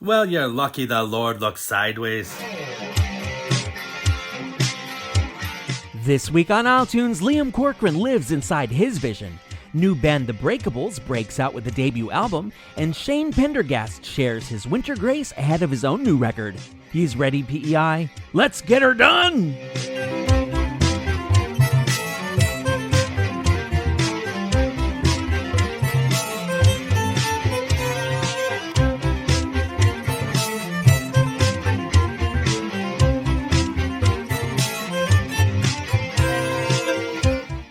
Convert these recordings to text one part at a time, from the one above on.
Well, you're lucky the Lord looks sideways. This week on iTunes, Liam Corcoran lives inside his vision. New band The Breakables breaks out with a debut album, and Shane Pendergast shares his winter grace ahead of his own new record. He's ready, PEI. Let's get her done!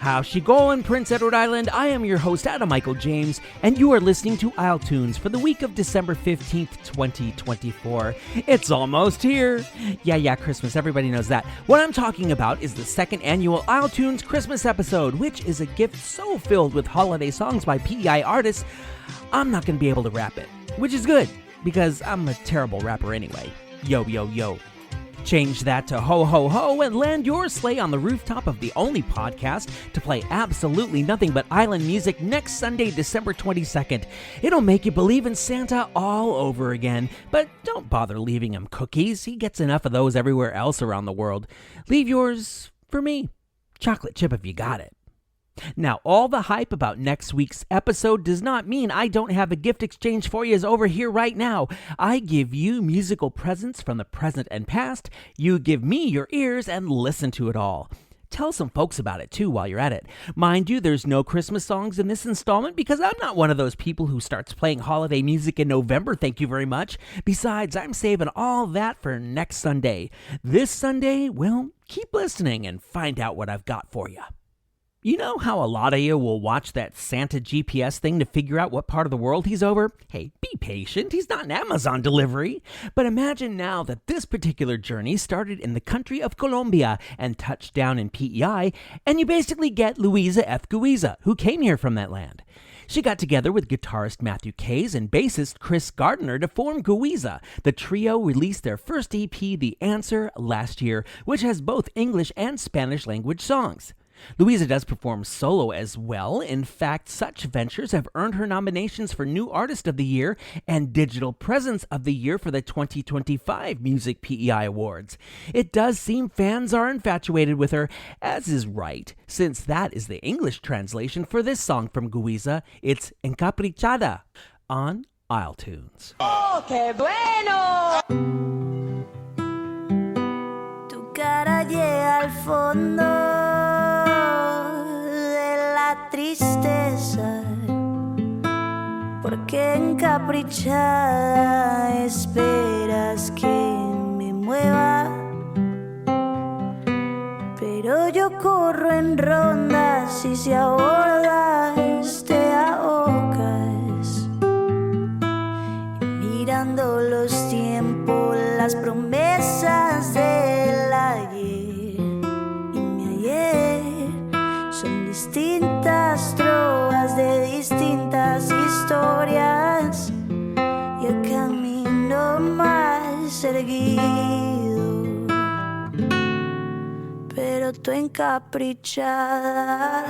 How's she going, Prince Edward Island? I am your host, Adam Michael James, and you are listening to iTunes for the week of December 15th, 2024. It's almost here. Yeah, Christmas, everybody knows that. What I'm talking about is the second annual iTunes Christmas episode, which is a gift so filled with holiday songs by PEI artists, I'm not going to be able to rap it, which is good, because I'm a terrible rapper anyway. Yo, yo, yo. Change that to ho ho ho and land your sleigh on the rooftop of the only podcast to play absolutely nothing but island music next Sunday, December 22nd. It'll make you believe in Santa all over again, but don't bother leaving him cookies. He gets enough of those everywhere else around the world. Leave yours for me. Chocolate chip if you got it. Now, all the hype about next week's episode does not mean I don't have a gift exchange for you over here right now. I give you musical presents from the present and past. You give me your ears and listen to it all. Tell some folks about it, too, while you're at it. Mind you, there's no Christmas songs in this installment because I'm not one of those people who starts playing holiday music in November, thank you very much. Besides, I'm saving all that for next Sunday. This Sunday, well, keep listening and find out what I've got for you. You know how a lot of you will watch that Santa GPS thing to figure out what part of the world he's over? Hey, be patient. He's not an Amazon delivery. But imagine now that this particular journey started in the country of Colombia and touched down in PEI, and you basically get Luisa F. Guiza, who came here from that land. She got together with guitarist Matthew Kays and bassist Chris Gardner to form Guiza. The trio released their first EP, The Answer, last year, which has both English and Spanish language songs. Luisa does perform solo as well. In fact, such ventures have earned her nominations for New Artist of the Year and Digital Presence of the Year for the 2025 Music PEI Awards. It does seem fans are infatuated with her, as is right, since that is the English translation for this song from Guiza. It's Encaprichada on iTunes. ¡Oh, qué bueno! Tu cara llega al fondo tristeza, porque encaprichada esperas que me mueva, pero yo corro en rondas y si abordas te ahogas, y mirando los tiempos, las promesas del ayer y mi ayer son distintas trovas de distintas historias. Yo camino más erguido, pero tú encaprichada.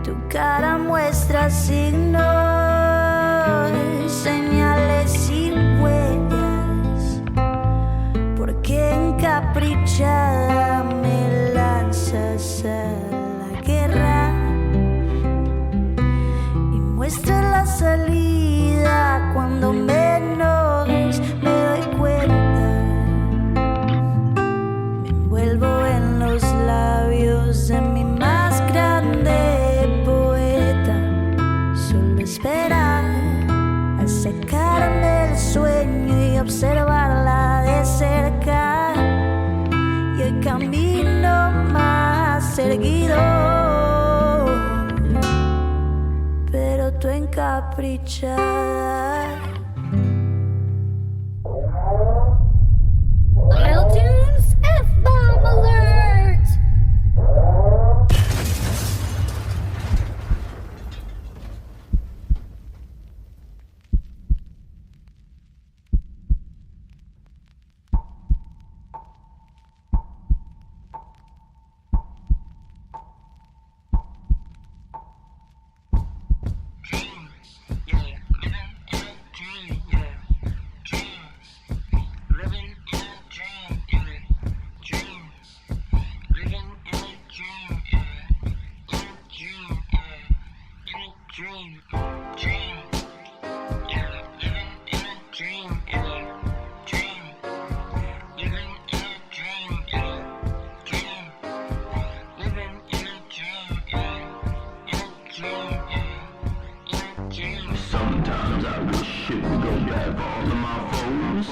Tu cara muestra signos, señales y huellas, porque encaprichada me lanzas a la guerra y muestras la salida cuando menos me doy cuenta. Me envuelvo en los labios de mi más grande poeta, solo esperar a sacarme del sueño y observarla de cerca. Y el camino más erguido, pero tú encaprichada. iTunes F-Bomb Alert! love all of my foes.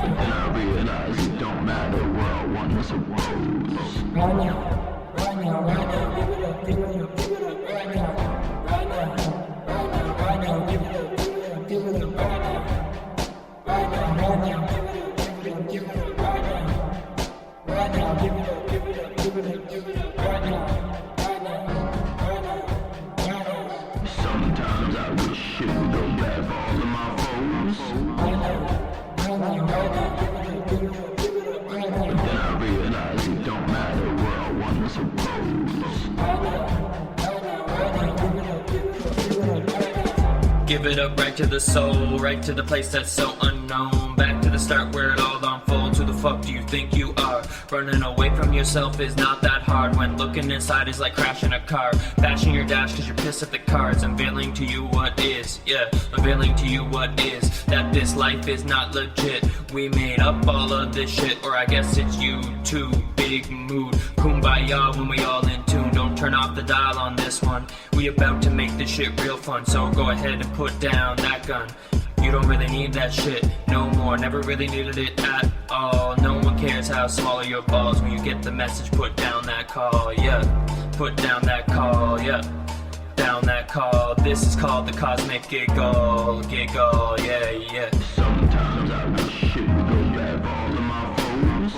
And I realize it don't matter where I once arose. Sometimes I wish you would have all of my foes. But then I realize it don't matter where I once arose. Give it up right to the soul, right to the place that's so unknown. Back to the start where it all unfolds. Who the fuck do you think you are? Running away from yourself is not that hard. When looking inside is like crashing a car. Bashing your dash cause you're pissed at the cards. Unveiling to you what is, yeah, unveiling to you what is. That this life is not legit. We made up all of this shit, or I guess it's you too. Big mood, kumbaya when we all in tune. Don't turn off the dial on this one. We about to make this shit real fun, so go ahead and put down that gun. You don't really need that shit no more. Never really needed it at all. No one cares how small are your balls. When you get the message, put down that call, yeah. Put down that call, yeah. Down that call. This is called the cosmic giggle. Giggle, yeah, yeah. Sometimes I wish you would have all of my foes.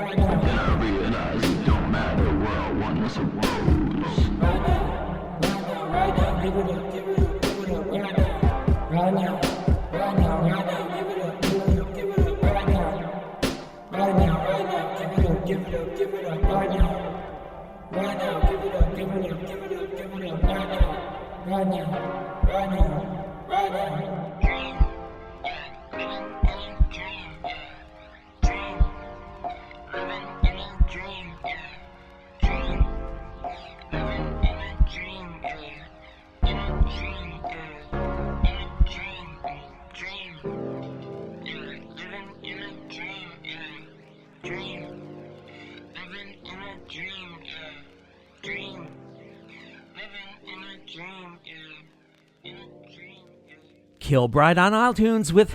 And I realize it don't matter where I once arose. Kilbride on iTunes with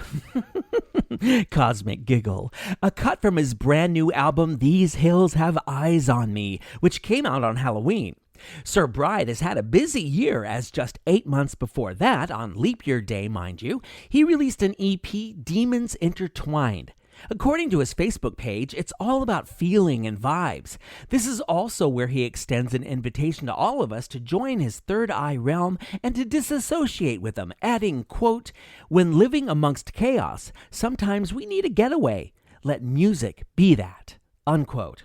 Cosmic Giggle, a cut from his brand new album These Hills Have Eyes on Me, which came out on Halloween. Sir Bride has had a busy year, as just 8 months before that, on Leap Year Day, mind you, he released an EP, Demons Intertwined. According to his Facebook page, it's all about feeling and vibes. This is also where he extends an invitation to all of us to join his third eye realm and to disassociate with them, adding, quote, "When living amongst chaos, sometimes we need a getaway. Let music be that," unquote.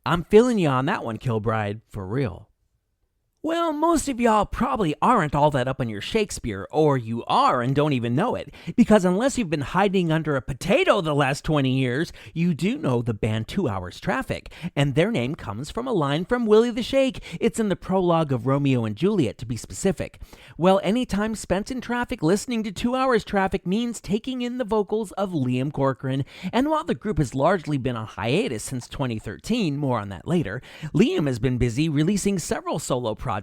I'm feeling you on that one, Kilbride, for real. Well, most of y'all probably aren't all that up on your Shakespeare, or you are and don't even know it, because unless you've been hiding under a potato the last 20 years, you do know the band 2 Hours Traffic, and their name comes from a line from Willie the Shake. It's in the prologue of Romeo and Juliet, to be specific. Well, any time spent in traffic listening to 2 Hours Traffic means taking in the vocals of Liam Corcoran, and while the group has largely been on hiatus since 2013, more on that later, Liam has been busy releasing several solo projects.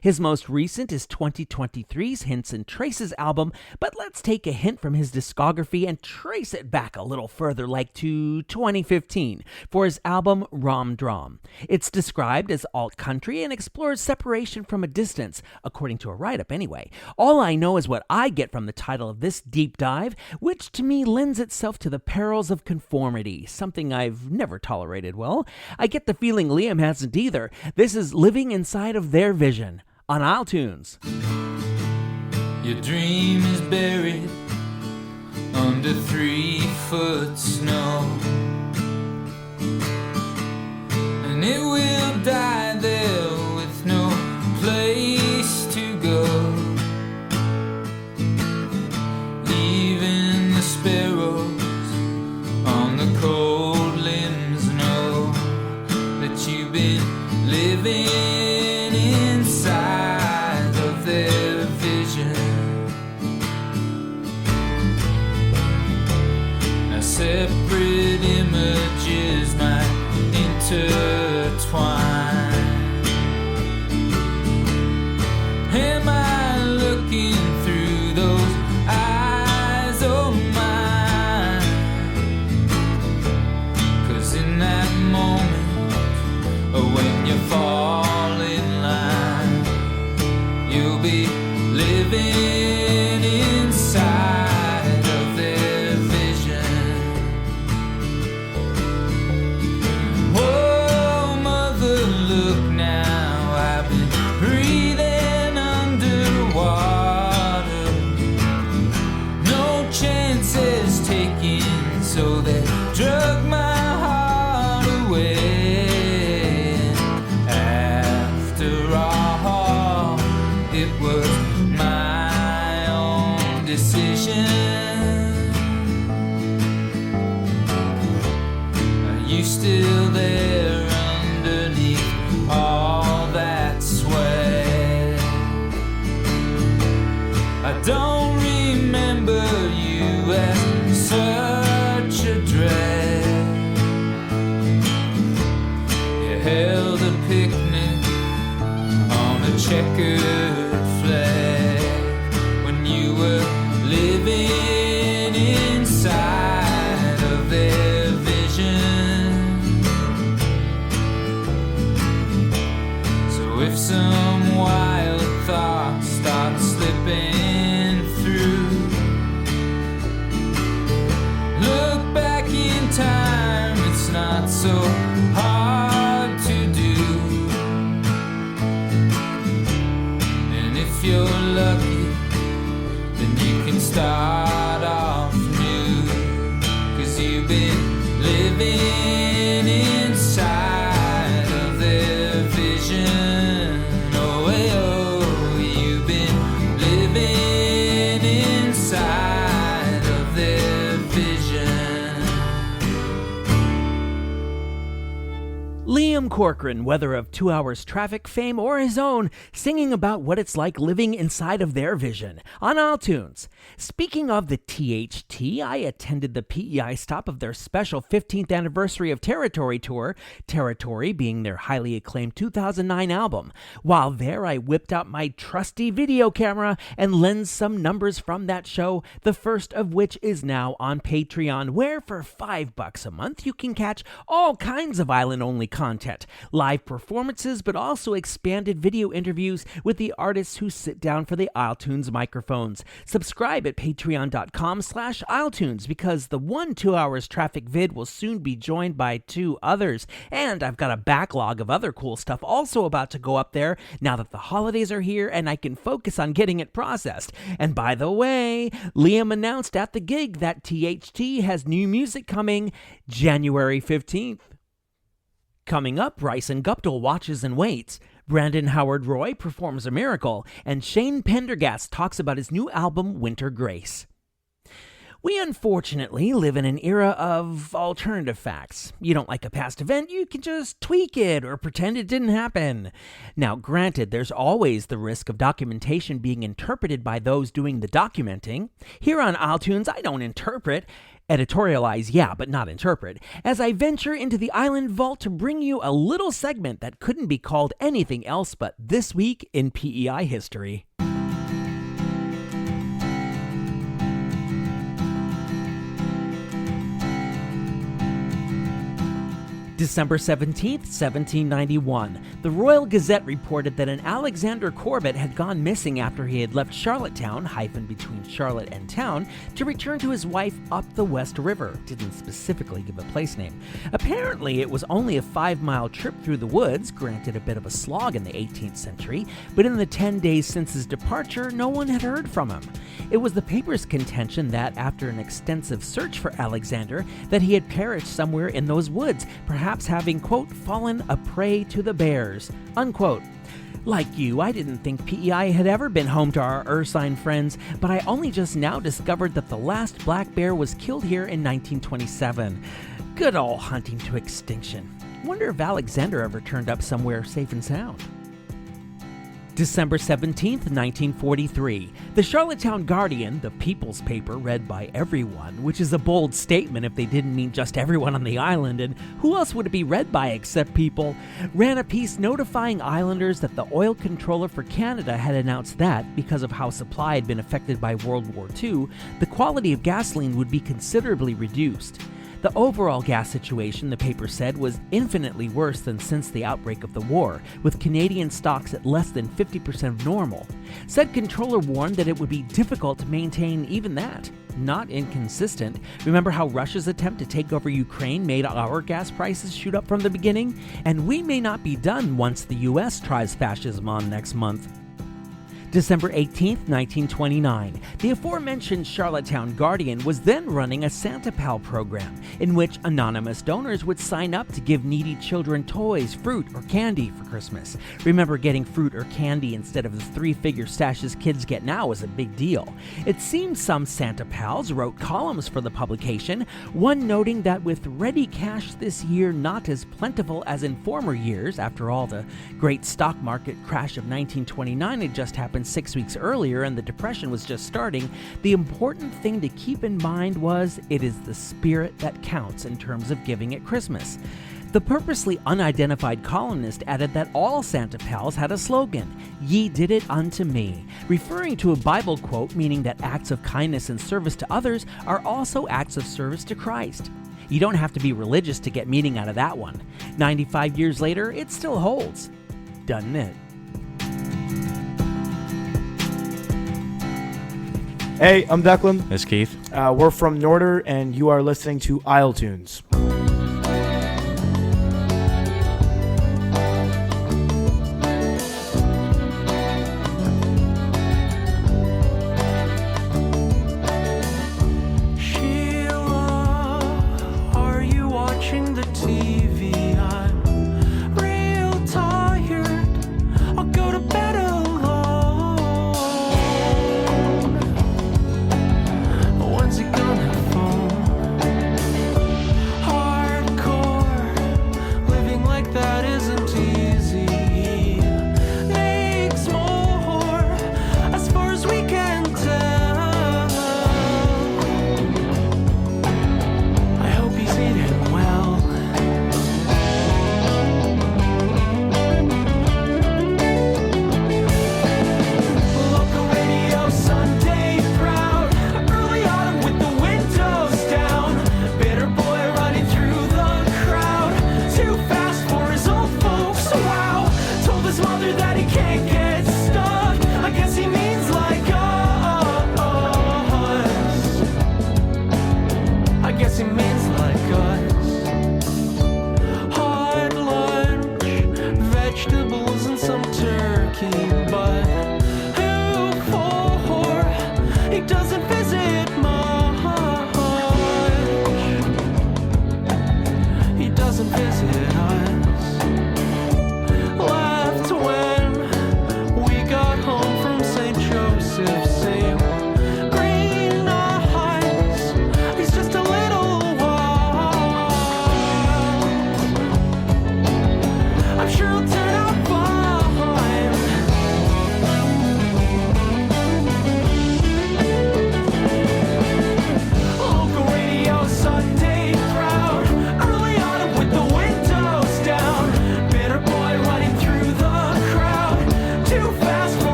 His most recent is 2023's Hints and Traces album, but let's take a hint from his discography and trace it back a little further, like to 2015, for his album Rom Drom. It's described as alt-country and explores separation from a distance, according to a write-up anyway. All I know is what I get from the title of this deep dive, which to me lends itself to the perils of conformity, something I've never tolerated well. I get the feeling Liam hasn't either. This is living inside of their vision on iTunes. Your dream is buried under 3-foot snow, and it will die there with no place to go. Even the sparrows on the cold limbs know that you've been living inside of their vision. Now separate images might intertwine. you fall in line, you'll be living inside of their vision. Oh, mother, look now, I've been breathing underwater. No chances taken, so they drug my heart away. After all, it was my own decision. Are you still there underneath all that sweat? I don't remember you as such a dread. You held a picnic on a checkered flag when you were living inside of their vision. So if some wild thoughts start slipping through, look back in time, it's not so hard to do. And if you're lucky, then you can start off new, 'cause you've been living inside of their vision. Oh, you've been living inside of their vision. Liam Corcoran, whether of 2 Hours Traffic fame or his own, singing about what it's like living inside of their vision on iTunes. Speaking of the THT, I attended the PEI stop of their special 15th anniversary of Territory tour, Territory being their highly acclaimed 2009 album. While there, I whipped out my trusty video camera and lensed some numbers from that show, the first of which is now on Patreon, where for $5 a month you can catch all kinds of island-only content, live performances, but also expanded video interviews with the artists who sit down for the iTunes microphones. Subscribe at patreon.com/iletunes, because the one 2 Hours Traffic vid will soon be joined by 2 others, and I've got a backlog of other cool stuff also about to go up there now that the holidays are here and I can focus on getting it processed. And by the way, Liam announced at the gig that THT has new music coming January 15th. Coming up, Bryson Guptill watches and waits. Brandon Howard Roy performs a miracle, and Shane Pendergast talks about his new album, Winter Grace. We unfortunately live in an era of alternative facts. You don't like a past event, you can just tweak it or pretend it didn't happen. Now, granted, there's always the risk of documentation being interpreted by those doing the documenting. Here on iTunes, I don't interpret. Editorialize, yeah, but not interpret, as I venture into the Island Vault to bring you a little segment that couldn't be called anything else but This Week in PEI History. December 17th, 1791, the Royal Gazette reported that an Alexander Corbett had gone missing after he had left Charlottetown, between Charlotte and town, to return to his wife up the West River. Didn't specifically give a place name. Apparently, it was only a 5-mile trip through the woods, granted a bit of a slog in the 18th century, but in the 10 days since his departure, no one had heard from him. It was the paper's contention that, after an extensive search for Alexander, that he had perished somewhere in those woods, perhaps having, quote, fallen a prey to the bears, unquote. Like you, I didn't think PEI had ever been home to our Ursine friends, but I only just now discovered that the last black bear was killed here in 1927. Good old hunting to extinction. Wonder if Alexander ever turned up somewhere safe and sound. December 17th, 1943. The Charlottetown Guardian, the people's paper read by everyone, which is a bold statement if they didn't mean just everyone on the island, and who else would it be read by except people, ran a piece notifying islanders that the oil controller for Canada had announced that, because of how supply had been affected by World War II, the quality of gasoline would be considerably reduced. The overall gas situation, the paper said, was infinitely worse than since the outbreak of the war, with Canadian stocks at less than 50% of normal. Said controller warned that it would be difficult to maintain even that. Not inconsistent. Remember how Russia's attempt to take over Ukraine made our gas prices shoot up from the beginning? And we may not be done once the US tries fascism on next month. December 18, 1929, the aforementioned Charlottetown Guardian was then running a Santa Pal program in which anonymous donors would sign up to give needy children toys, fruit, or candy for Christmas. Remember, getting fruit or candy instead of the three-figure stashes kids get now is a big deal. It seems some Santa Pals wrote columns for the publication, one noting that with ready cash this year not as plentiful as in former years, after all, the great stock market crash of 1929 had just happened 6 weeks earlier and the Depression was just starting, the important thing to keep in mind was it is the spirit that counts in terms of giving at Christmas. The purposely unidentified columnist added that all Santa Pals had a slogan, "Ye did it unto me," referring to a Bible quote meaning that acts of kindness and service to others are also acts of service to Christ. You don't have to be religious to get meaning out of that one. 95 years later, it still holds. Doesn't it? Hey, I'm Declan. It's Keith. We're from Norder, and you are listening to Isletunes.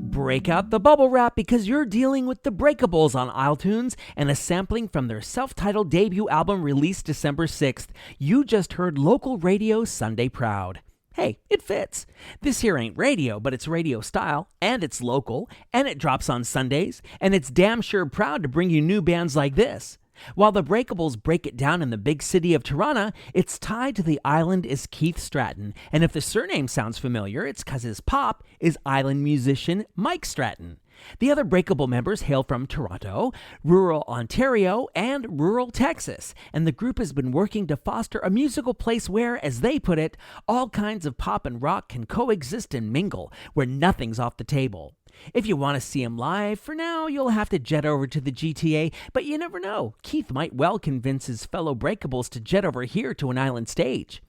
Break out the bubble wrap because you're dealing with the Breakables on Isletunes and a sampling from their self-titled debut album released December 6th. You just heard local radio Sunday Proud. Hey, it fits. This here ain't radio, but it's radio style, and it's local, and it drops on Sundays, and it's damn sure proud to bring you new bands like this. While the Breakables break it down in the big city of Toronto, its tie to the island is Keith Stratton, and if the surname sounds familiar, it's because his pop is island musician Mike Stratton. The other Breakable members hail from Toronto, rural Ontario, and rural Texas, and the group has been working to foster a musical place where, as they put it, all kinds of pop and rock can coexist and mingle, where nothing's off the table. If you want to see him live, for now you'll have to jet over to the GTA, but you never know. Keith might well convince his fellow Breakables to jet over here to an island stage.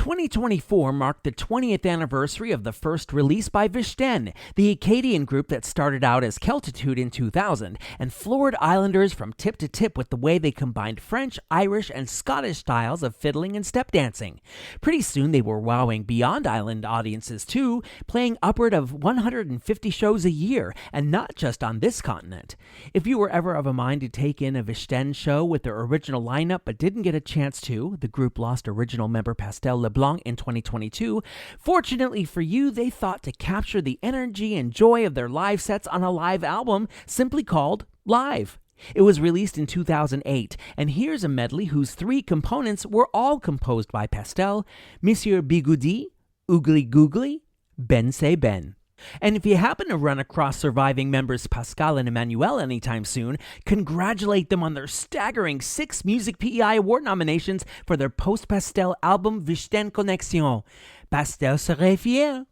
2024 marked the 20th anniversary of the first release by Vishten, the Acadian group that started out as Keltitude in 2000 and floored islanders from tip to tip with the way they combined French, Irish, and Scottish styles of fiddling and step dancing. Pretty soon they were wowing beyond island audiences too, playing upward of 150 shows a year, and not just on this continent. If you were ever of a mind to take in a Vishten show with their original lineup but didn't get a chance to, the group lost original member Pastel LeBlanc in 2022. Fortunately for you, they thought to capture the energy and joy of their live sets on a live album simply called Live. It was released in 2008, and here's a medley whose three components were all composed by Pastel, Monsieur Bigoudi, Oogly Googly, Ben Say Ben. And if you happen to run across surviving members Pascal and Emmanuel anytime soon, congratulate them on their staggering 6 Music PEI Award nominations for their post-Pastel album Vishten Connexion. Pastel serait fier.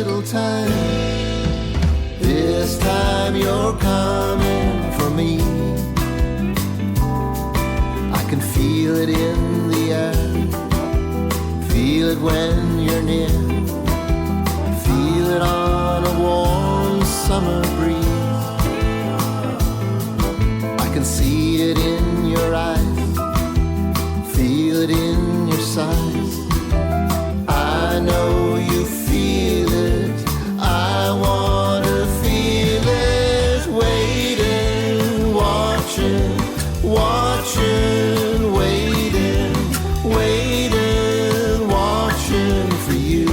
little time. This time you're coming for me. I can feel it in the air, feel it when you're near, feel it on a warm summer breeze. I can see it in your eyes, feel it in your sighs. I know you feel it, I want to feel it. Waiting, watching, watching, waiting, waiting, watching for you.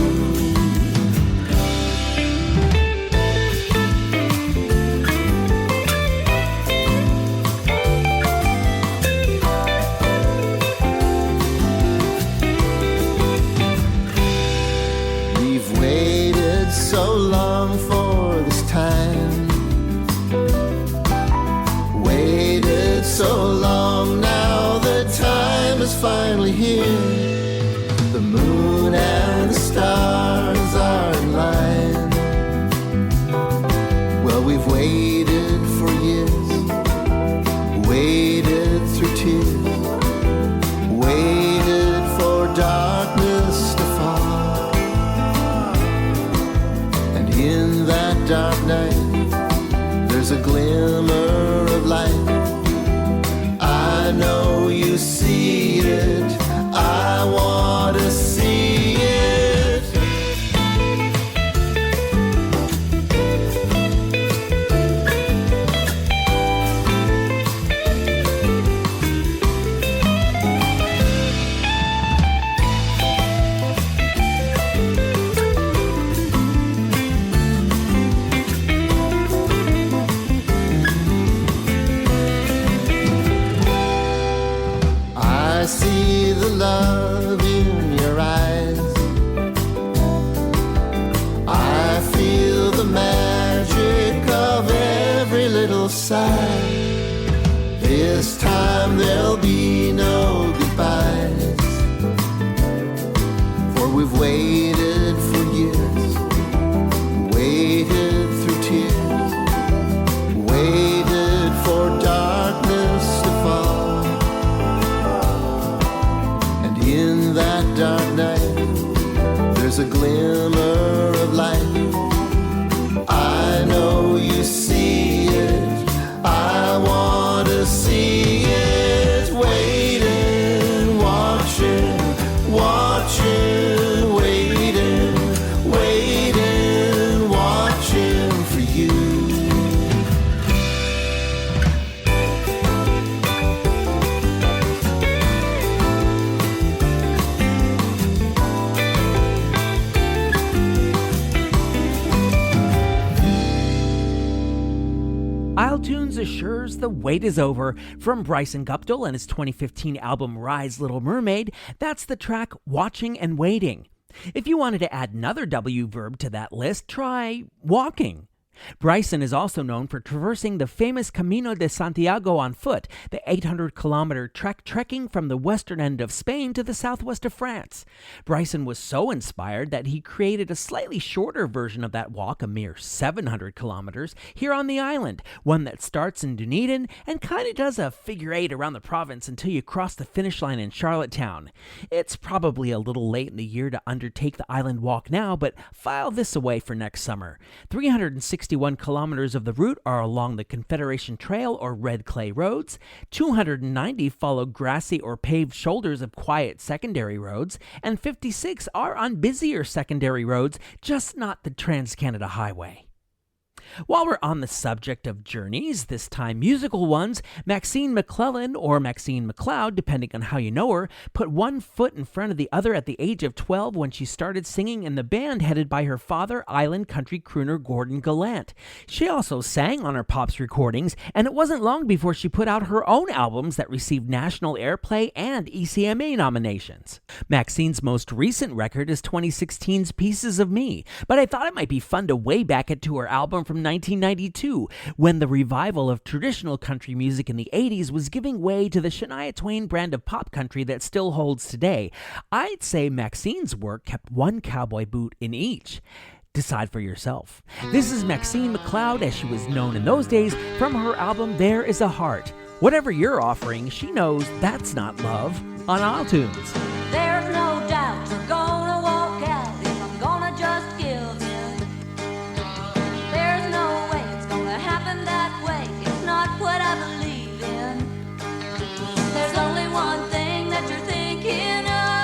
We've waited so long for this time, waited so long, now the time is finally here. The moon and the stars are in line. Well, we've waited for years, waited through tears, waited for darkness to fall. And in that dark night, there's a glimmer of light. I know you see it, I want to see it. I see the love in your eyes, I feel the magic of every little sigh. This time there'll be no goodbyes, for we've waited for years, waited through tears, waited for darkness to fall. And in that dark night, there's a glimmer of light. I know you see it, I want to see it. Waiting, watching, watching, waiting, waiting, watching for you. iTunes assures the wait is over. From Bryson Guptill and his 2015 album Rise Little Mermaid, that's the track Watching and Waiting. If you wanted to add another W verb to that list, try walking. Bryson is also known for traversing the famous Camino de Santiago on foot, the 800-kilometer trek trekking from the western end of Spain to the southwest of France. Bryson was so inspired that he created a slightly shorter version of that walk, a mere 700 kilometers, here on the island, one that starts in Dunedin and kind of does a figure eight around the province until you cross the finish line in Charlottetown. It's probably a little late in the year to undertake the island walk now, but file this away for next summer. 361 kilometers of the route are along the Confederation Trail or red clay roads. 290 follow grassy or paved shoulders of quiet secondary roads, and 56 are on busier secondary roads, just not the Trans-Canada Highway. While we're on the subject of journeys, this time musical ones, Maxine McClellan, or Maxine McLeod, depending on how you know her, put one foot in front of the other at the age of 12 when she started singing in the band headed by her father, island country crooner Gordon Gallant. She also sang on her Pops recordings, and it wasn't long before she put out her own albums that received national airplay and ECMA nominations. Maxine's most recent record is 2016's Pieces of Me, but I thought it might be fun to way back it to her album from 1992, when the revival of traditional country music in the 80s was giving way to the Shania Twain brand of pop country that still holds today. I'd say Maxine's work kept one cowboy boot in each. Decide for yourself. This is Maxine McLeod, as she was known in those days, from her album There Is a Heart. Whatever you're offering, she knows that's not love on iTunes. There's no doubt you're gonna walk out if I'm gonna just give in. There's no way it's gonna happen that way. It's not what I believe in. There's only one thing that you're thinking of,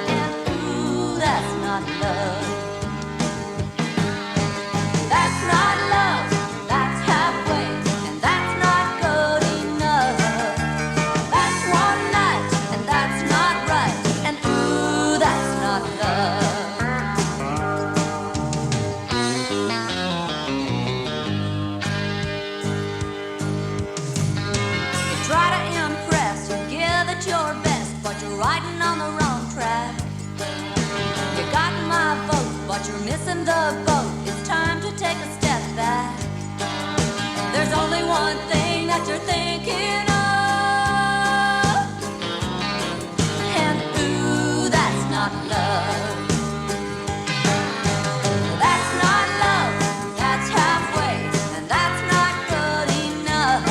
and ooh, that's not love. That's not love. That's halfway, and that's not good enough. That's one night, and that's not right, and ooh, that's not love. You try to impress, you give it your best, but you're riding on the wrong track. You got my vote, but you're missing the boat. It's time to take a step back. There's only one thing that you're thinking of, and ooh, that's not love. That's not love, that's halfway, and that's not good enough.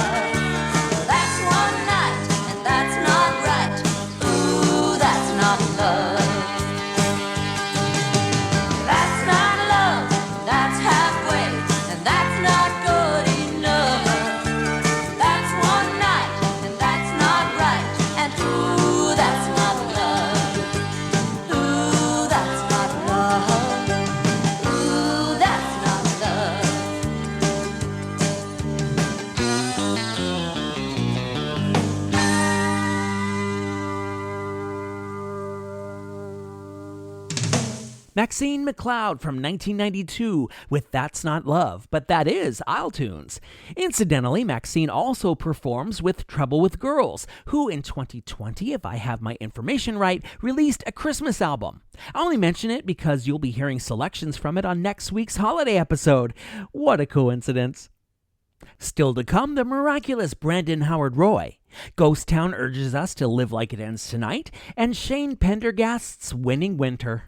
That's one night, and that's not right. Ooh, that's not love. That's not love, that's halfway, and that's not good enough. That's one night, and that's not right, and ooh, that's not love. Ooh, that's not love. Ooh, that's not love. Maxine McLeod from 1992 with That's Not Love, but that is iTunes. Incidentally, Maxine also performs with Trouble with Girls, who in 2020, if I have my information right, released a Christmas album. I only mention it because you'll be hearing selections from it on next week's holiday episode. What a coincidence. Still to come, the miraculous Brandon Howard Roy. Ghost Town urges us to live like it ends tonight, and Shane Pendergast's Winning Winter.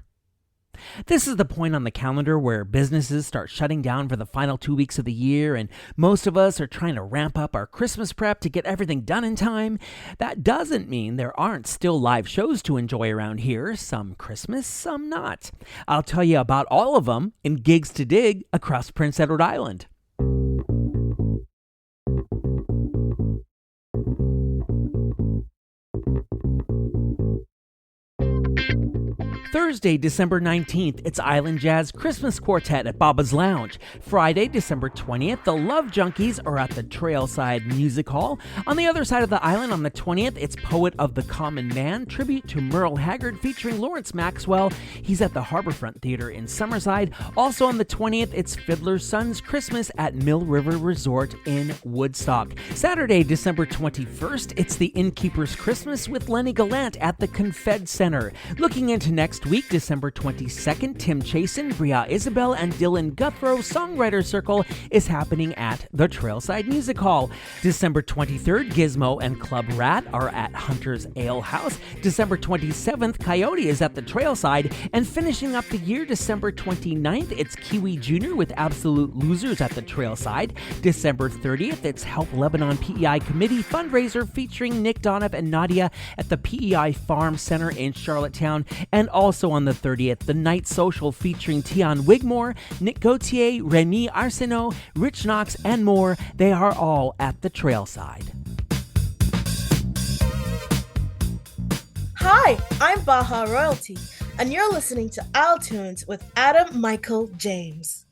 This is the point on the calendar where businesses start shutting down for the final 2 weeks of the year, and most of us are trying to ramp up our Christmas prep to get everything done in time. That doesn't mean there aren't still live shows to enjoy around here, some Christmas, some not. I'll tell you about all of them in Gigs to Dig across Prince Edward Island. Thursday, December 19th, it's Island Jazz Christmas Quartet at Baba's Lounge. Friday, December 20th, the Love Junkies are at the Trailside Music Hall. On the other side of the island, on the 20th, it's Poet of the Common Man, tribute to Merle Haggard featuring Lawrence Maxwell. He's at the Harborfront Theater in Summerside. Also on the 20th, it's Fiddler's Son's Christmas at Mill River Resort in Woodstock. Saturday, December 21st, it's the Innkeeper's Christmas with Lenny Gallant at the Confed Center. Looking into next week, December 22nd, Tim Chasen, Bria Isabel, and Dylan Guthrow Songwriter Circle is happening at the Trailside Music Hall. December 23rd, Gizmo and Club Rat are at Hunter's Ale House. December 27th, Coyote is at the Trailside. And finishing up the year, December 29th, it's Kiwi Jr. with Absolute Losers at the Trailside. December 30th, it's Help Lebanon PEI Committee fundraiser featuring Nick Donoff and Nadia at the PEI Farm Center in Charlottetown. And also on the 30th, the Night Social featuring Tion Wigmore, Nick Gauthier, Remy Arsenault, Rich Knox, and more. They are all at the Trailside. Hi, I'm Baja Royalty, and you're listening to iTunes with Adam Michael James.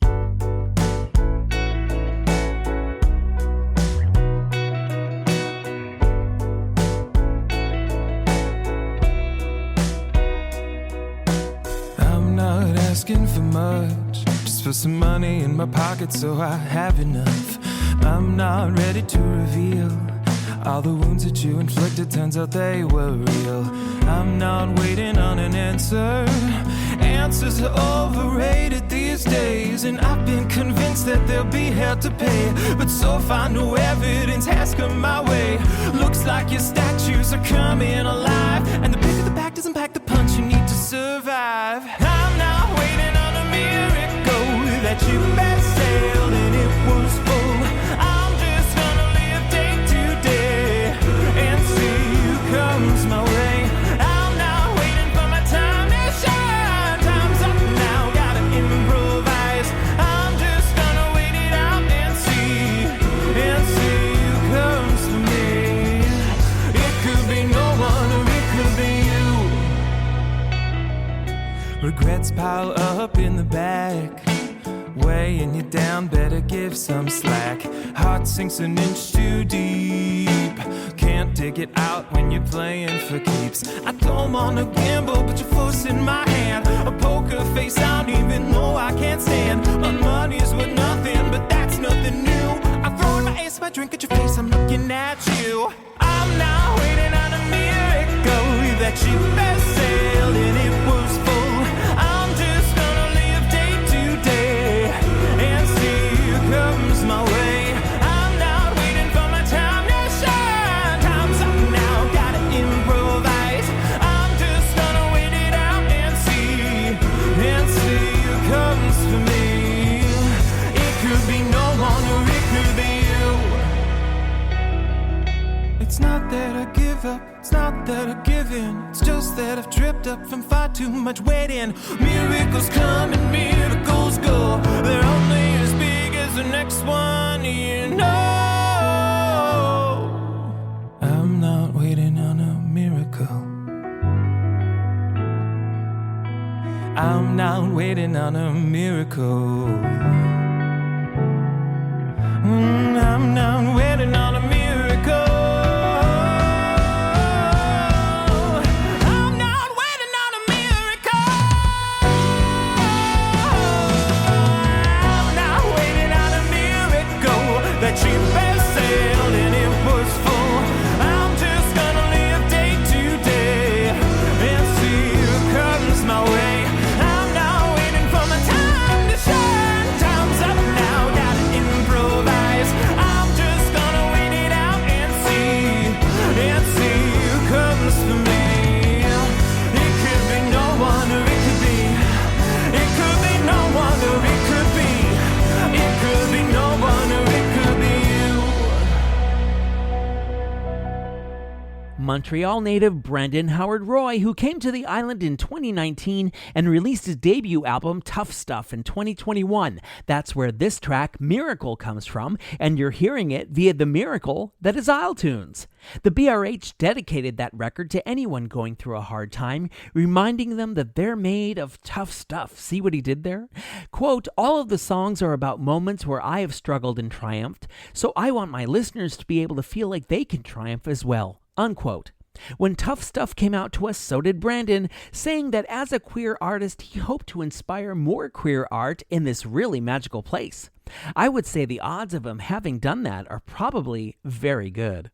Not asking for much, just for some money in my pocket so I have enough. I'm not ready to reveal all the wounds that you inflicted, turns out they were real. I'm not waiting on an answer. Answers are overrated these days, and I've been convinced that there'll be hell to pay. But so far no evidence has come my way. Looks like your statues are coming alive, and the bigger the pack doesn't pack the punch you need to survive. that ship had sailed and it was full. I'm just gonna live day to day and see who comes my way. I'm not waiting for my time to shine. Time's up now, gotta improvise. I'm just gonna wait it out and see who comes to me. It could be no one or it could be you. Regrets pile up in the back, weighing you down, better give some slack. Heart sinks an inch too deep, can't dig it out when you're playing for keeps. I don't wanna gamble, but you're forcing my hand. A poker face I don't even know I can't stand. My money's worth nothing, but that's nothing new. I'm throwing my ace, my drink at your face, I'm looking at you. I'm not waiting on a miracle. That ship has sailed and it was full. I'm just gonna live day to day and see who comes my way. I'm not waiting for my time to shine. Time's up now, gotta improvise. I'm just gonna wait it out and see who comes for me. It could be no one or it could be you. It's not that I give up, it's not that I give in. It's just that I've tripped up from far too much waiting. Miracles come and miracles go. They're only as big as the next one, you know. I'm not waiting on a miracle. I'm not waiting on a miracle. I'm not waiting on a miracle. That ship has sailed and it was full. I'm just gonna live day to day and see who comes my way. I'm not waiting for my time to shine. Time's up now, gotta improvise. I'm just gonna wait it out and see who comes for me. It could be no one or it could be. It could be no one or it could be. It could be no one or it could be you. Montreal native Brendan Howard Roy, who came to the island in 2019 and released his debut album Tough Stuff in 2021. That's where this track, Miracle, comes from, and you're hearing it via the miracle that is isletunes. The BRH dedicated that record to anyone going through a hard time, reminding them that they're made of tough stuff. See what he did there? Quote, all of the songs are about moments where I have struggled and triumphed, so I want my listeners to be able to feel like they can triumph as well. Unquote. When Tough Stuff came out to us, so did Brandon, saying that as a queer artist, he hoped to inspire more queer art in this really magical place. I would say the odds of him having done that are probably very good.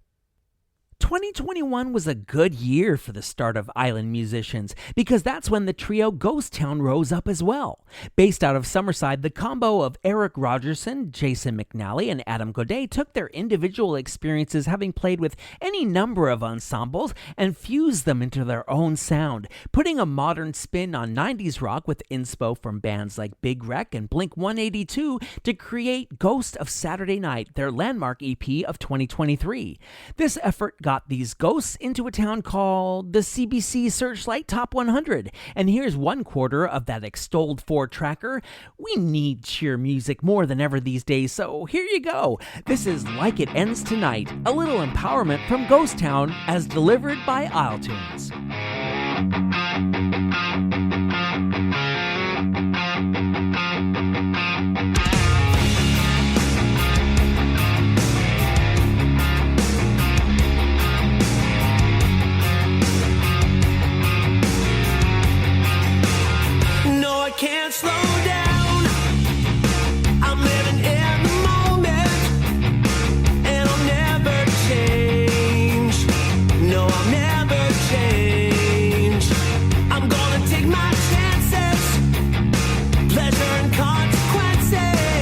2021 was a good year for the start of island musicians because that's when the trio Ghost Town rose up as well. Based out of Summerside, the combo of Eric Rogerson, Jason McNally, and Adam Godet took their individual experiences having played with any number of ensembles and fused them into their own sound, putting a modern spin on 90s rock with inspo from bands like Big Wreck and Blink-182 to create Ghost of Saturday Night, their landmark EP of 2023. This effort got these ghosts into a town called the CBC Searchlight Top 100. And here's one quarter of that extolled 4-tracker. We need cheer music more than ever these days, so here you go. This is Like It Ends Tonight, a little empowerment from Ghost Town as delivered by isletunes. Can't slow down. I'm living in the moment, and I'll never change. No, I'll never change. I'm gonna take my chances, pleasure and consequences.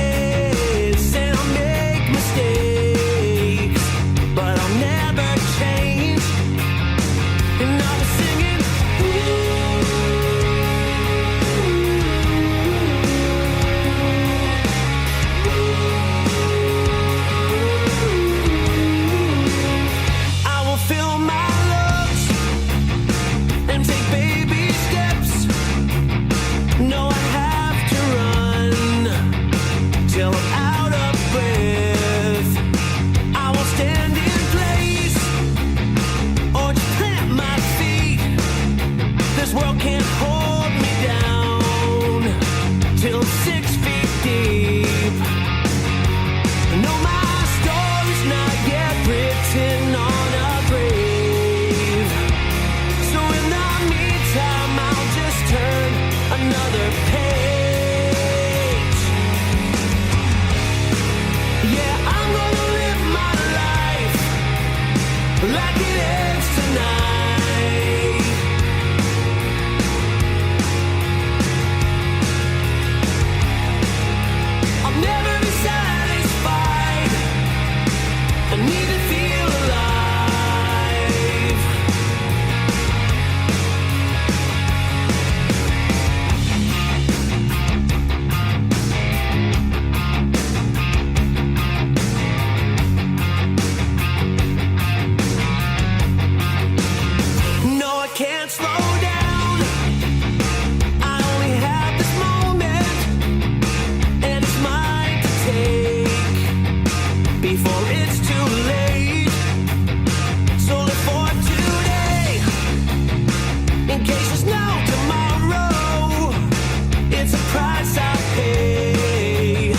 It's a price I pay,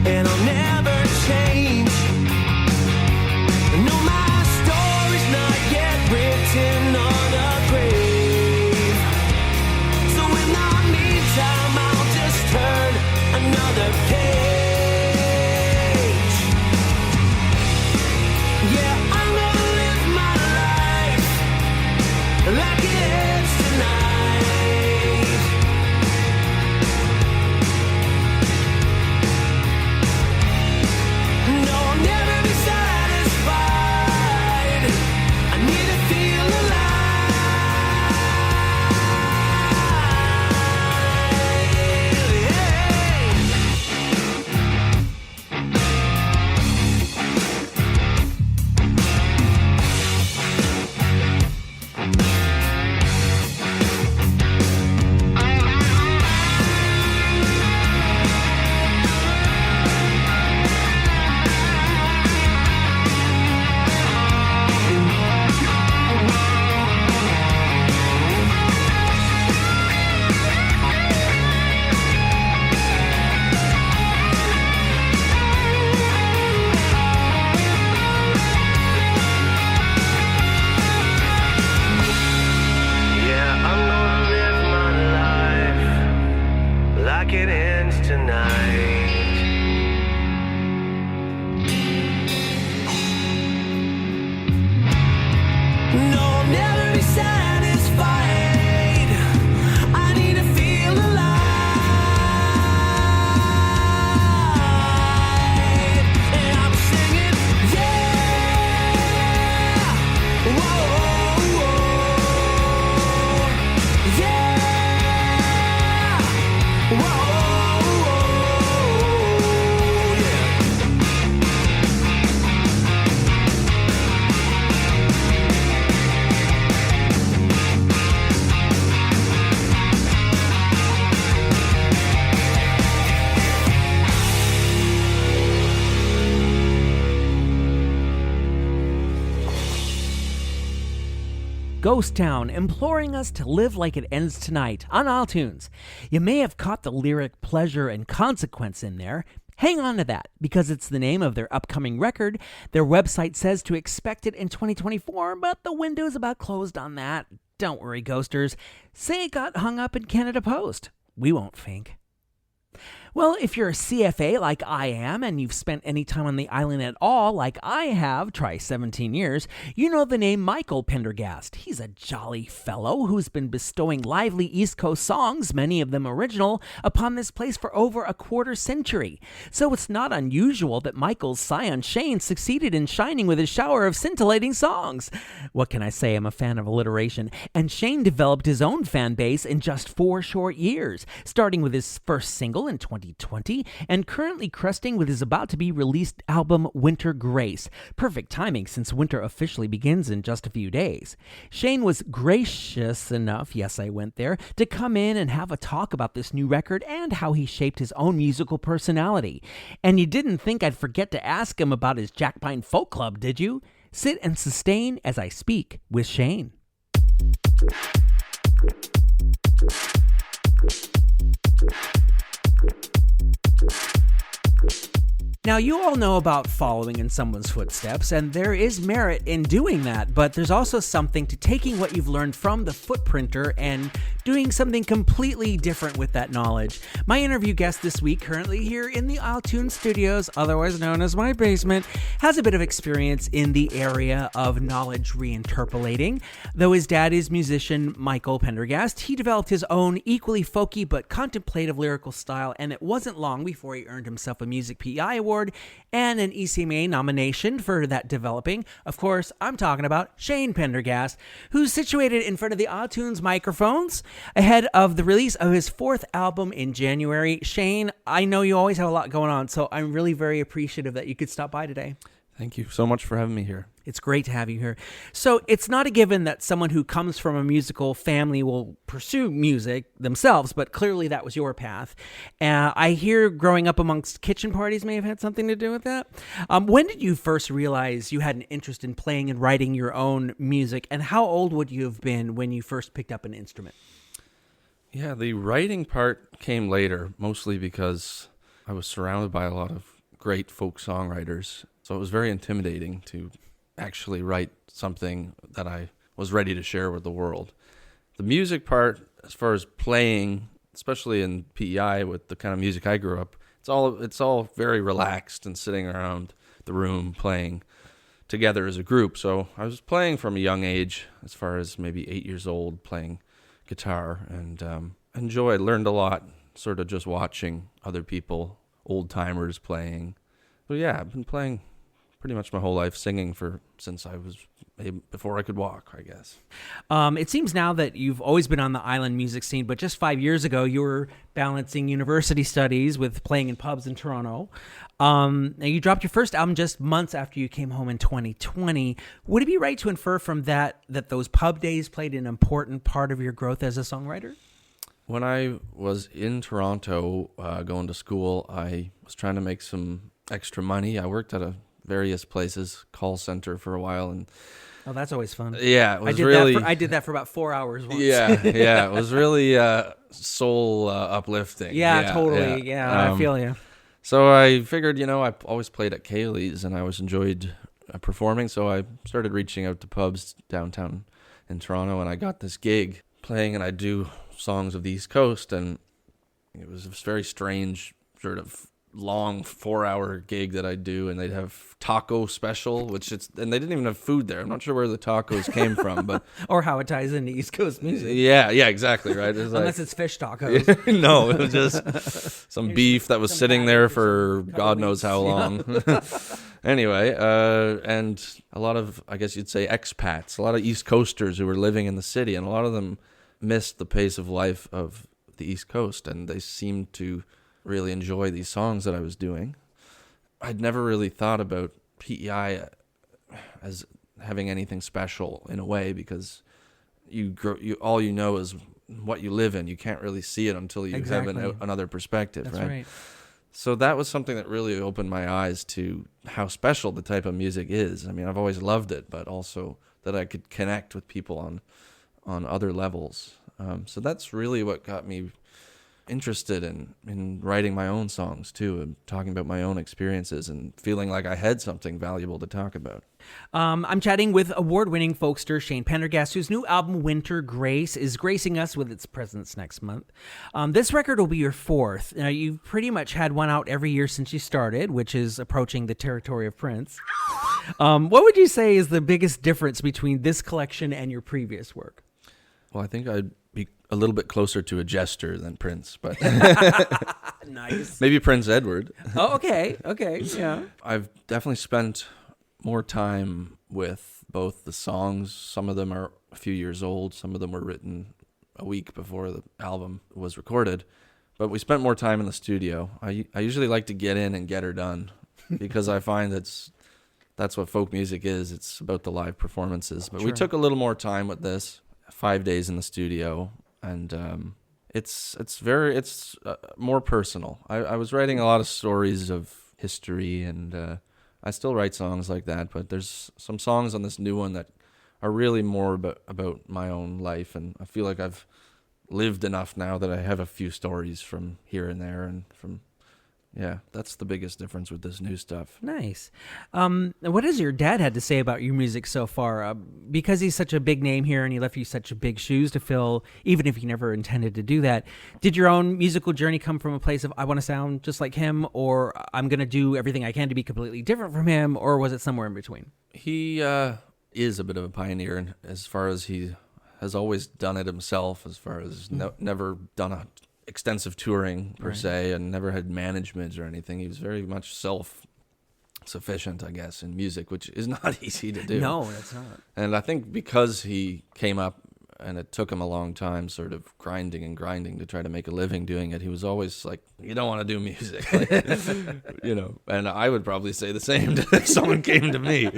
and I'll never change. No, my story's not yet written on a grave. So in the meantime, I'll just turn another page. Yeah, I'm gonna live my life like it ends tonight. No, I'll never be satisfied. I need to feel yeah, I'm gonna live my life like it ends tonight. No, I'll never be satisfied. I need to feel alive. And I'm singing, yeah. Whoa, yeah. Whoa, yeah. Ghost Town, imploring us to live like it ends tonight on iTunes. You may have caught the lyric pleasure and consequence in there. Hang on to that, because it's the name of their upcoming record. Their website says to expect it in 2024, but the window's about closed on that. Don't worry, ghosters. Say it got hung up in Canada Post. We won't think. Well, if you're a CFA like I am, and you've spent any time on the island at all like I have, try 17 years, you know the name Michael Pendergast. He's a jolly fellow who's been bestowing lively East Coast songs, many of them original, upon this place for over a quarter century. So it's not unusual that Michael's scion Shane succeeded in shining with his shower of scintillating songs. What can I say? I'm a fan of alliteration. And Shane developed his own fan base in just 4 short years, starting with his first single in 2020 and currently cresting with his about to be released album Winter Grace. Perfect timing since winter officially begins in just a few days. Shane was gracious enough, yes I went there, to come in and have a talk about this new record and how he shaped his own musical personality. And you didn't think I'd forget to ask him about his Jack Pine Folk Club, did you? Sit and sustain as I speak with Shane. Now, you all know about following in someone's footsteps, and there is merit in doing that, but there's also something to taking what you've learned from the footprinter and doing something completely different with that knowledge. My interview guest this week, currently here in the iTunes studios, otherwise known as my basement, has a bit of experience in the area of knowledge reinterpolating. Though his dad is musician Michael Pendergast, he developed his own equally folky but contemplative lyrical style, and it wasn't long before he earned himself a Music PI Award and an ECMA nomination for that developing. Of course, I'm talking about Shane Pendergast, who's situated in front of the iTunes microphones ahead of the release of his 4th album in January. Shane, I know you always have a lot going on, so I'm really very appreciative that you could stop by today. Thank you so much for having me here. It's great to have you here. So it's not a given that someone who comes from a musical family will pursue music themselves, but clearly that was your path. I hear growing up amongst kitchen parties may have had something to do with that. When did you first realize you had an interest in playing and writing your own music, and how old would you have been when you first picked up an instrument? Yeah, the writing part came later, mostly because I was surrounded by a lot of great folk songwriters. So it was very intimidating to actually write something that I was ready to share with the world. The music part, as far as playing, especially in PEI with the kind of music I grew up, it's all very relaxed and sitting around the room playing together as a group. So I was playing from a young age, as far as maybe 8 years old, playing guitar, and learned a lot, sort of just watching other people, old timers playing. So yeah, I've been playing pretty much my whole life, singing since I was before I could walk, I guess. It seems now that you've always been on the island music scene, but just 5 years ago, you were balancing university studies with playing in pubs in Toronto. Now you dropped your first album just months after you came home in 2020. Would it be right to infer from that those pub days played an important part of your growth as a songwriter? When I was in Toronto going to school, I was trying to make some extra money. I worked at various places, call center for a while, and oh, that's always fun. Yeah, it was I did that for about 4 hours once. Yeah, it was really soul uplifting. Yeah, totally. Yeah, I feel you. So I figured, I always played at Kaylee's, and I always enjoyed performing, so I started reaching out to pubs downtown in Toronto, and I got this gig playing, and I do songs of the East Coast, and it was this very strange sort of long 4-hour gig that I'd do, and they'd have taco special, and they didn't even have food there. I'm not sure where the tacos came from, but or how it ties into East Coast music. Yeah, exactly, right. Unless it's fish tacos. No, it was just some beef that was sitting there for God knows how long. Anyway, and a lot of, I guess you'd say, expats, a lot of East Coasters who were living in the city, and a lot of them missed the pace of life of the East Coast, and they seemed to really enjoy these songs that I was doing. I'd never really thought about PEI as having anything special in a way, because all you know is what you live in. You can't really see it until you have another perspective. That's right? So that was something that really opened my eyes to how special the type of music is. I mean, I've always loved it, but also that I could connect with people on other levels. So that's really what got me interested in writing my own songs too, and talking about my own experiences and feeling like I had something valuable to talk about. I'm chatting with award-winning folkster Shane Pendergast, whose new album Winter Grace is gracing us with its presence next month. This record will be your fourth. Now, you've pretty much had one out every year since you started, which is approaching the territory of Prince. What would you say is the biggest difference between this collection and your previous work? Well, I think I'd be a little bit closer to a jester than Prince, but nice. Maybe Prince Edward. Oh, okay, yeah. I've definitely spent more time with both the songs. Some of them are a few years old. Some of them were written a week before the album was recorded. But we spent more time in the studio. I usually like to get in and get her done, because I find that's what folk music is. It's about the live performances. But we took a little more time with this. 5 days in the studio, and it's more personal. I was writing a lot of stories of history, and I still write songs like that, but there's some songs on this new one that are really more about my own life, and I feel like I've lived enough now that I have a few stories from here and there, and that's the biggest difference with this new stuff. Nice. What has your dad had to say about your music so far? Because he's such a big name here and he left you such big shoes to fill, even if you never intended to do that, did your own musical journey come from a place of, I want to sound just like him, or I'm going to do everything I can to be completely different from him, or was it somewhere in between? He is a bit of a pioneer, and as far as he has always done it himself, as far as never done a extensive touring per se, and never had management or anything. He was very much self-sufficient, I guess, in music, which is not easy to do. No, it's not. And I think because he came up and it took him a long time sort of grinding to try to make a living doing it, he was always like, you don't want to do music. Like, and I would probably say the same if someone came to me.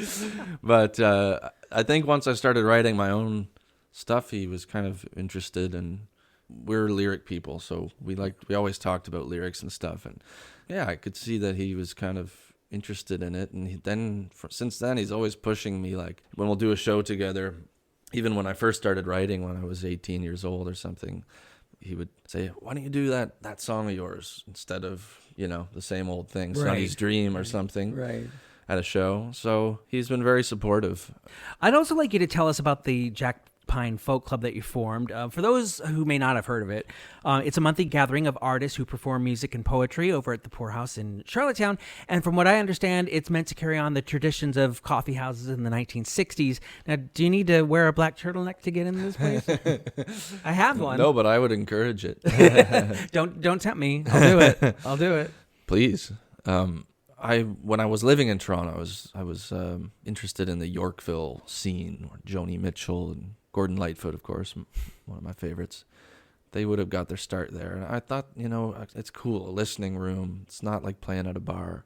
But I think once I started writing my own stuff, he was kind of interested, and we're lyric people, so we always talked about lyrics and stuff, and I could see that he was kind of interested in it, and since then he's always pushing me, like when we'll do a show together, even when I first started writing when I was 18 years old or something, he would say, why don't you do that song of yours instead of, the same old thing, Sonny's Dream or something. Right. At a show. So he's been very supportive. I'd also like you to tell us about the Jack Pine Folk Club that you formed. For those who may not have heard of it, it's a monthly gathering of artists who perform music and poetry over at the Poorhouse in Charlottetown. And from what I understand, it's meant to carry on the traditions of coffee houses in the 1960s. Now, do you need to wear a black turtleneck to get into this place? I have one. No, but I would encourage it. Don't tempt me. I'll do it. Please. When I was living in Toronto, I was interested in the Yorkville scene, Joni Mitchell and Gordon Lightfoot, of course, one of my favorites. They would have got their start there. And I thought, it's cool, a listening room. It's not like playing at a bar,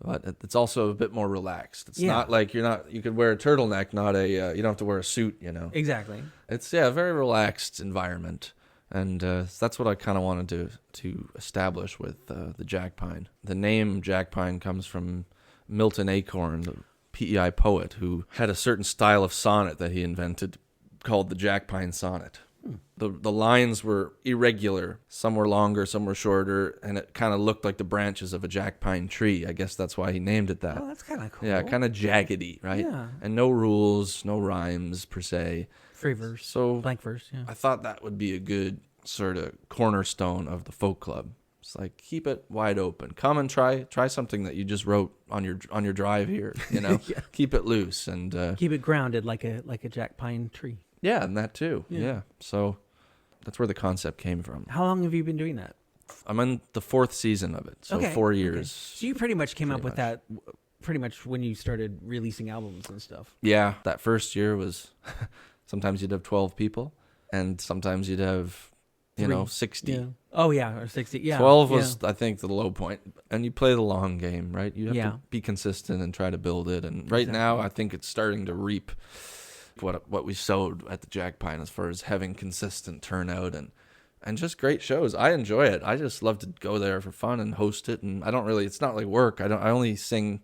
but it's also a bit more relaxed. It's not like you could wear a turtleneck, you don't have to wear a suit, Exactly. It's, a very relaxed environment. And that's what I kind of wanted to establish with the Jack Pine. The name Jack Pine comes from Milton Acorn, the PEI poet, who had a certain style of sonnet that he invented called the Jack Pine sonnet. The lines were irregular. Some were longer, some were shorter, and it kind of looked like the branches of a jack pine tree. I guess that's why he named it that. Oh, that's kind of cool. Yeah, kind of jaggedy, right? Yeah. And no rules, no rhymes per se. Free verse. So blank verse, yeah. I thought that would be a good sort of cornerstone of the folk club. It's like, keep it wide open. Come and try something that you just wrote on your drive here, Yeah. Keep it loose and keep it grounded like a jack pine tree. Yeah, and that too. Yeah. So that's where the concept came from. How long have you been doing that? I'm in the 4th season of it, so 4 years. Okay. So you pretty much came up with that pretty much when you started releasing albums and stuff. Yeah, that first year was sometimes you'd have 12 people, and sometimes you'd have 60. Yeah. Oh yeah, or 60. Yeah. 12 was I think the low point, and you play the long game, right? You have to be consistent and try to build it. And right now, I think it's starting to reap what we sowed at the Jack Pine as far as having consistent turnout and just great shows. I enjoy it. I just love to go there for fun and host it. And it's not like work. I only sing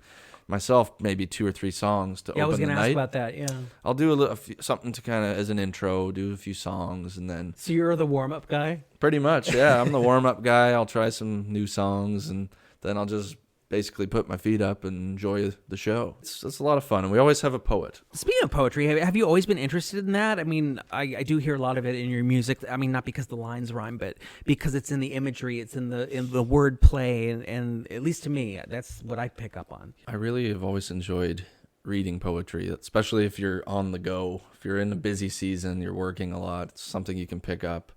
myself maybe 2 or 3 songs to open the night. I was going to ask about that. Yeah. I'll do something to kind of as an intro, do a few songs, and then. So you're the warm up guy? Pretty much. Yeah. I'm the warm up guy. I'll try some new songs, and then I'll just basically put my feet up and enjoy the show. It's a lot of fun, and we always have a poet. Speaking of poetry, have you always been interested in that? I mean, I do hear a lot of it in your music. I mean, not because the lines rhyme, but because it's in the imagery, it's in the word play, and at least to me, that's what I pick up on. I really have always enjoyed reading poetry, especially if you're on the go. If you're in a busy season, you're working a lot, it's something you can pick up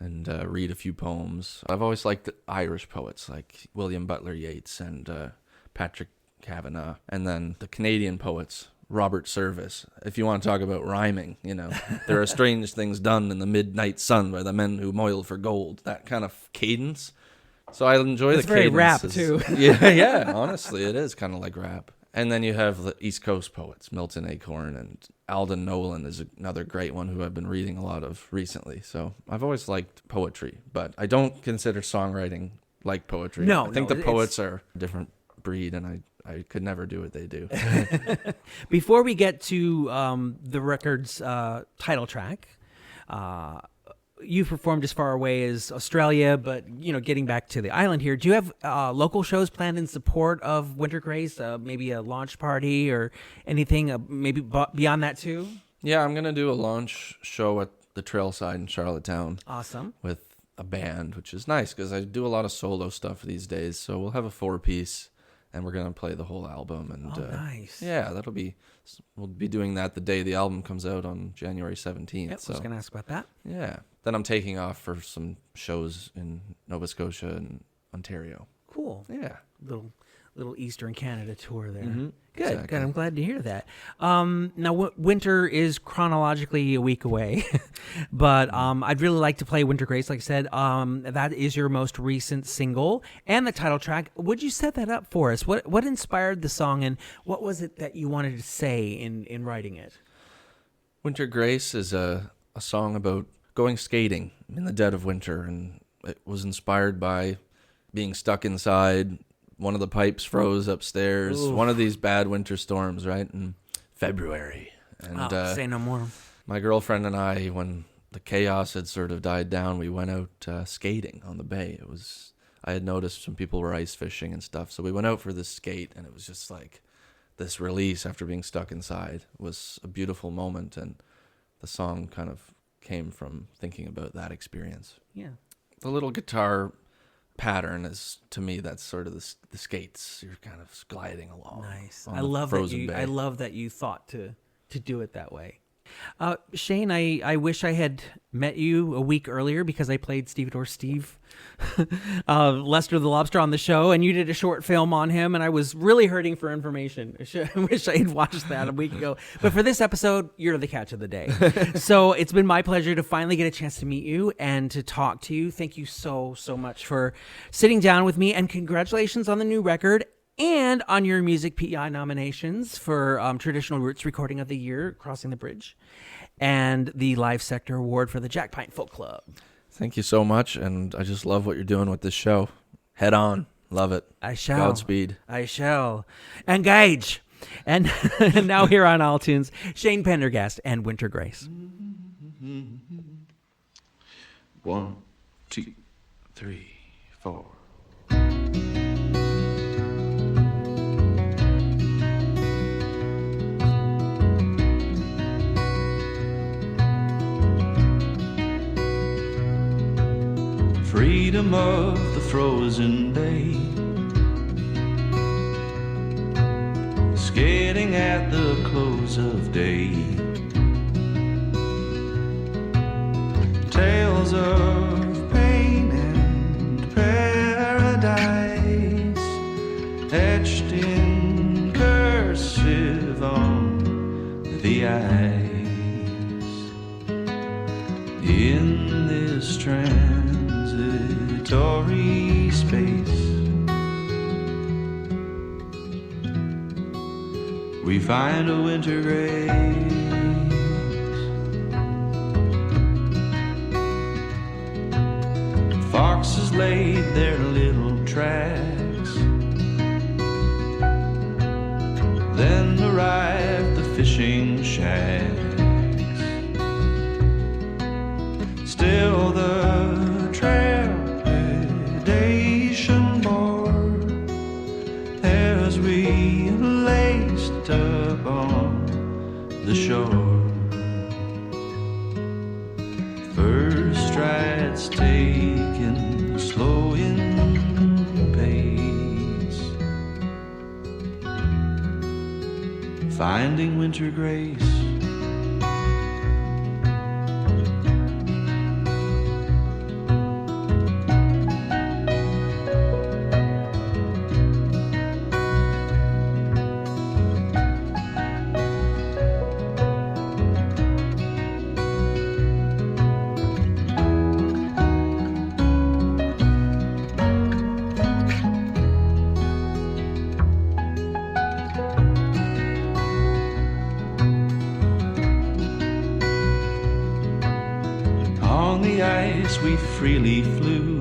and read a few poems. I've always liked the Irish poets like William Butler Yeats and Patrick Kavanagh, and then the Canadian poets, Robert Service. If you want to talk about rhyming, there are strange things done in the midnight sun by the men who moil for gold. That kind of cadence. So I enjoy the cadence. It's very rap too. Yeah, honestly, it is kind of like rap. And then you have the East Coast poets, Milton Acorn, and Alden Nolan is another great one who I've been reading a lot of recently. So I've always liked poetry, but I don't consider songwriting like poetry. No, I think the poets are a different breed, and I could never do what they do. Before we get to the record's title track, you've performed as far away as Australia, but getting back to the island here, do you have local shows planned in support of Winter Grace? Maybe a launch party or anything? Maybe beyond that too? Yeah, I'm gonna do a launch show at the Trailside in Charlottetown. Awesome. With a band, which is nice because I do a lot of solo stuff these days. So we'll have a 4-piece, and we're gonna play the whole album. And nice. Yeah, we'll be doing that the day the album comes out on January 17th. Yep, so I was gonna ask about that. Yeah. Then I'm taking off for some shows in Nova Scotia and Ontario. Cool. Yeah. Little Eastern Canada tour there. Mm-hmm. Good. Exactly. Good. I'm glad to hear that. Now, winter is chronologically a week away, but I'd really like to play Winter Grace. Like I said, that is your most recent single and the title track. Would you set that up for us? What inspired the song, and what was it that you wanted to say in writing it? Winter Grace is a song about going skating in the dead of winter, and it was inspired by being stuck inside. One of the pipes froze upstairs. Oof. One of these bad winter storms, right, in February. And say no more. My girlfriend and I, when the chaos had sort of died down, we went out skating on the bay. I had noticed some people were ice fishing and stuff, so we went out for this skate, and it was just like this release after being stuck inside. It was a beautiful moment, and the song kind of came from thinking about that experience. Yeah. The little guitar pattern is, to me, that's sort of the skates. You're kind of gliding along. Nice. On I the love frozen that bay. I love that you thought to do it that way. Shane, I wish I had met you a week earlier because I played Stevedore Steve, Lester the Lobster on the show, and you did a short film on him, and I was really hurting for information. I wish I had watched that a week ago. But for this episode, you're the catch of the day. So it's been my pleasure to finally get a chance to meet you and to talk to you. Thank you so much for sitting down with me, and congratulations on the new record and on your Music PEI nominations for Traditional Roots Recording of the Year, Crossing the Bridge, and the Live Sector Award for the Jack Pine Folk Club. Thank you so much, and I just love what you're doing with this show. Head on. Love it. I shall. Godspeed. I shall. Engage. And now here on All Tunes, Shane Pendergast and Winter Grace. 1, 2, 3, 4. Freedom of the frozen bay, skating at the close of day, tales of pain and paradise, etched in cursive on the ice. In this transitory space, we find a winter grace. Foxes laid their little tracks, then arrived the fishing shacks. Still the trepidation bore as we laced up on the shore. First strides taken slow in pace, finding winter grace. On the ice we freely flew,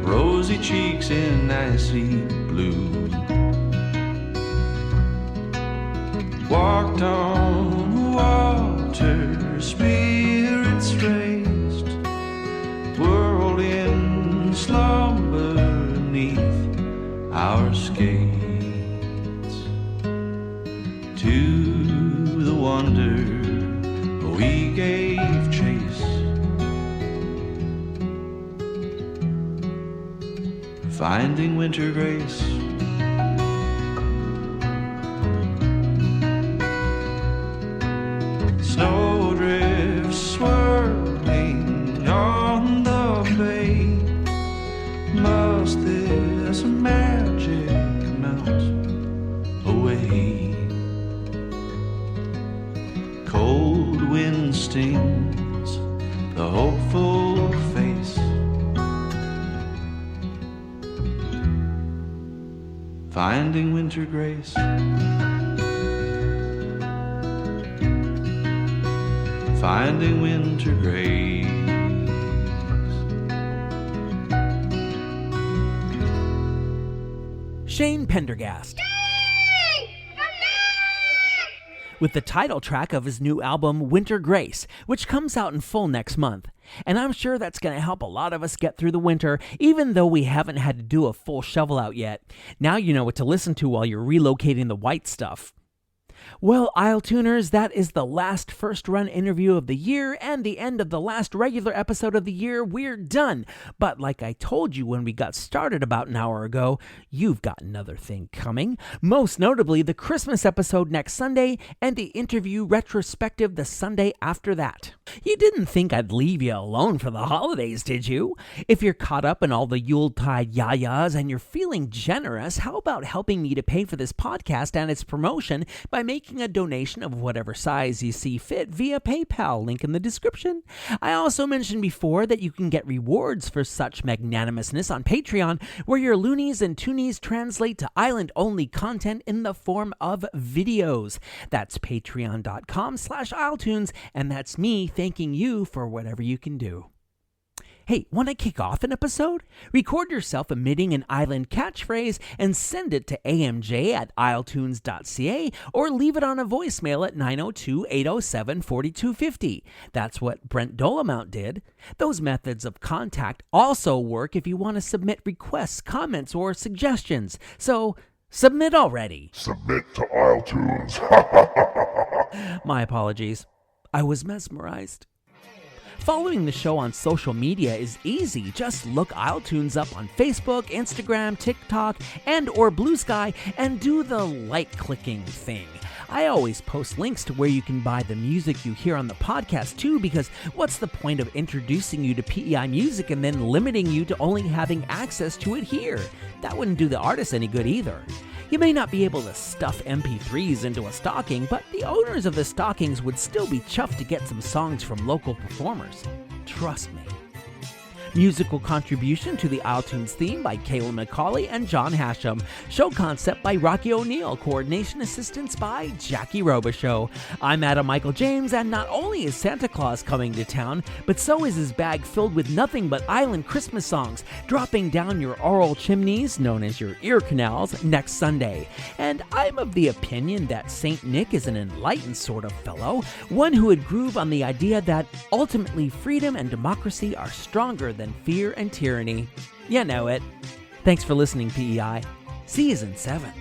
rosy cheeks in icy blue. Walked on water, spirits raised, whirled in slumber beneath our skates. To the wonder we gave chase, finding winter grace. Snowdrifts swirling on the bay, must this magic melt away? Cold wind stings the hopeful face, finding winter grace. Finding winter grace. Shane Pendergast. with the title track of his new album, Winter Grace, which comes out in full next month. And I'm sure that's going to help a lot of us get through the winter, even though we haven't had to do a full shovel out yet. Now you know what to listen to while you're relocating the white stuff. Well, Isle Tuners, that is the last first run interview of the year and the end of the last regular episode of the year. We're done. But like I told you when we got started about an hour ago, you've got another thing coming. Most notably, the Christmas episode next Sunday and the interview retrospective the Sunday after that. You didn't think I'd leave you alone for the holidays, did you? If you're caught up in all the Yuletide yayas and you're feeling generous, how about helping me to pay for this podcast and its promotion by making a donation of whatever size you see fit via PayPal, link in the description. I also mentioned before that you can get rewards for such magnanimousness on Patreon, where your loonies and toonies translate to island-only content in the form of videos. That's patreon.com/isletunes, and that's me thanking you for whatever you can do. Hey, want to kick off an episode? Record yourself emitting an island catchphrase and send it to amj@isletunes.ca or leave it on a voicemail at 902-807-4250. That's what Brent Dolomount did. Those methods of contact also work if you want to submit requests, comments, or suggestions. So, submit already. Submit to iletunes. My apologies. I was mesmerized. Following the show on social media is easy. Just look iletunes up on Facebook, Instagram, TikTok, and or Blue Sky and do the like-clicking thing. I always post links to where you can buy the music you hear on the podcast too, because what's the point of introducing you to PEI music and then limiting you to only having access to it here? That wouldn't do the artist any good either. You may not be able to stuff MP3s into a stocking, but the owners of the stockings would still be chuffed to get some songs from local performers. Trust me. Musical contribution to the iletunes theme by Kayla McCauley and John Hashem. Show concept by Rocky O'Neill. Coordination assistance by Jackie Robichaux. I'm Adam Michael James, and not only is Santa Claus coming to town, but so is his bag filled with nothing but island Christmas songs, dropping down your oral chimneys, known as your ear canals, next Sunday. And I'm of the opinion that Saint Nick is an enlightened sort of fellow, one who would groove on the idea that ultimately freedom and democracy are stronger than fear and tyranny. You know it. Thanks for listening, PEI. Season 7.